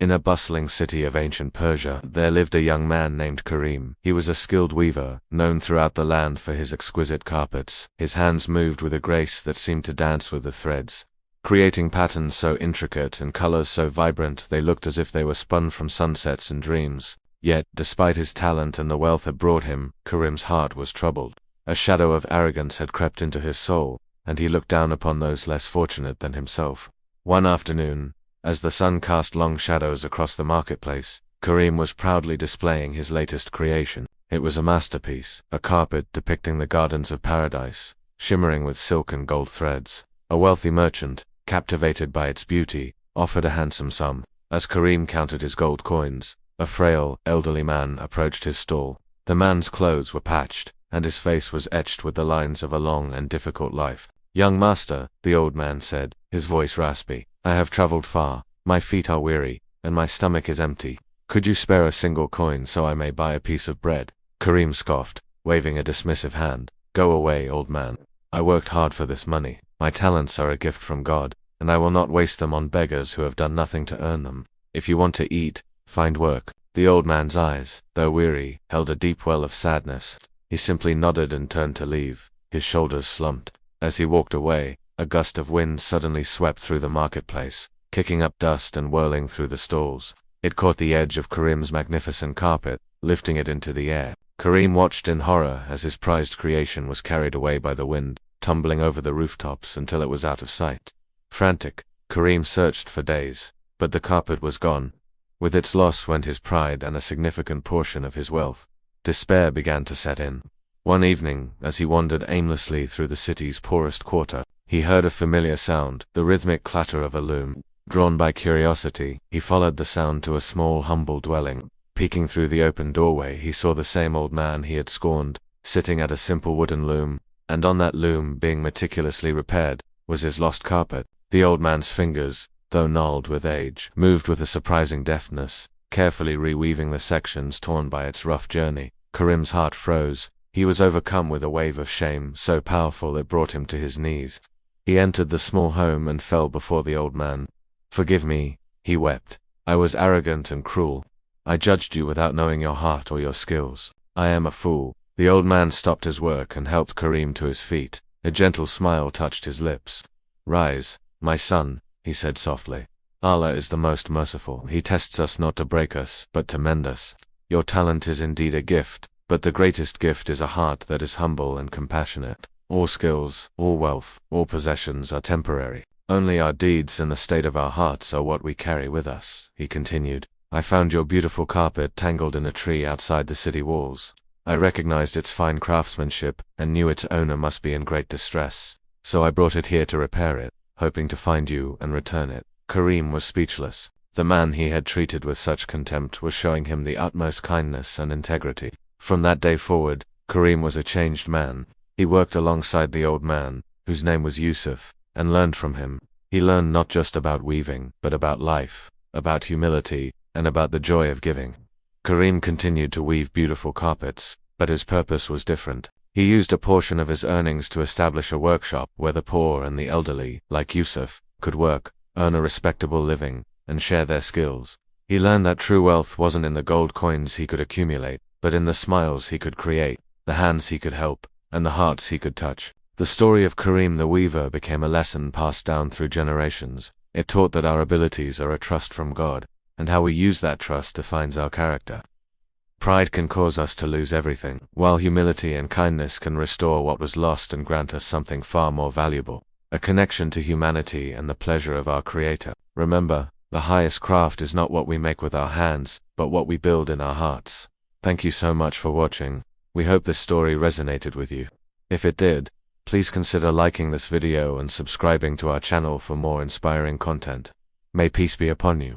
In a bustling city of ancient Persia, there lived a young man named Karim. He was a skilled weaver, known throughout the land for his exquisite carpets. His hands moved with a grace that seemed to dance with the threads, creating patterns so intricate and colors so vibrant they looked as if they were spun from sunsets and dreams. Yet, despite his talent and the wealth it brought him, Karim's heart was troubled. A shadow of arrogance had crept into his soul, and he looked down upon those less fortunate than himself. One afternoon, as the sun cast long shadows across the marketplace, Karim was proudly displaying his latest creation. It was a masterpiece, a carpet depicting the gardens of paradise, shimmering with silk and gold threads. A wealthy merchant, captivated by its beauty, offered a handsome sum. As Karim counted his gold coins, a frail, elderly man approached his stall. The man's clothes were patched, and his face was etched with the lines of a long and difficult life. "Young master," the old man said, his voice raspy, "I have traveled far, my feet are weary, and my stomach is empty. Could you spare a single coin so I may buy a piece of bread?" Karim scoffed, waving a dismissive hand. "Go away, old man. I worked hard for this money. My talents are a gift from God, and I will not waste them on beggars who have done nothing to earn them. If you want to eat, find work." The old man's eyes, though weary, held a deep well of sadness. He simply nodded and turned to leave. His shoulders slumped. As he walked away, a gust of wind suddenly swept through the marketplace, kicking up dust and whirling through the stalls. It caught the edge of Karim's magnificent carpet, lifting it into the air. Karim watched in horror as his prized creation was carried away by the wind, tumbling over the rooftops until it was out of sight. Frantic, Karim searched for days, but the carpet was gone. With its loss went his pride and a significant portion of his wealth. Despair began to set in. One evening, as he wandered aimlessly through the city's poorest quarter, he heard a familiar sound, the rhythmic clatter of a loom. Drawn by curiosity, he followed the sound to a small, humble dwelling. Peeking through the open doorway, he saw the same old man he had scorned, sitting at a simple wooden loom, and on that loom, being meticulously repaired, was his lost carpet. The old man's fingers, though gnarled with age, moved with a surprising deftness, carefully reweaving the sections torn by its rough journey. Karim's heart froze. He was overcome with a wave of shame so powerful it brought him to his knees. He entered the small home and fell before the old man. "Forgive me," he wept. "I was arrogant and cruel. I judged you without knowing your heart or your skills. I am a fool." The old man stopped his work and helped Karim to his feet. A gentle smile touched his lips. "Rise, my son," he said softly. "Allah is the most merciful. He tests us not to break us, but to mend us. Your talent is indeed a gift, but the greatest gift is a heart that is humble and compassionate. All skills, all wealth, all possessions are temporary. Only our deeds and the state of our hearts are what we carry with us," he continued. "I found your beautiful carpet tangled in a tree outside the city walls. I recognized its fine craftsmanship and knew its owner must be in great distress. So I brought it here to repair it, hoping to find you and return it." Karim was speechless. The man he had treated with such contempt was showing him the utmost kindness and integrity. From that day forward, Karim was a changed man. He worked alongside the old man, whose name was Yusuf, and learned from him. He learned not just about weaving, but about life, about humility, and about the joy of giving. Karim continued to weave beautiful carpets, but his purpose was different. He used a portion of his earnings to establish a workshop where the poor and the elderly, like Yusuf, could work, earn a respectable living, and share their skills. He learned that true wealth wasn't in the gold coins he could accumulate, but in the smiles he could create, the hands he could help, and the hearts he could touch. The story of Karim the weaver became a lesson passed down through generations. It taught that our abilities are a trust from God, and how we use that trust defines our character. Pride can cause us to lose everything, while humility and kindness can restore what was lost and grant us something far more valuable, a connection to humanity and the pleasure of our Creator. Remember, the highest craft is not what we make with our hands, but what we build in our hearts. Thank you so much for watching. We hope this story resonated with you. If it did, please consider liking this video and subscribing to our channel for more inspiring content. May peace be upon you.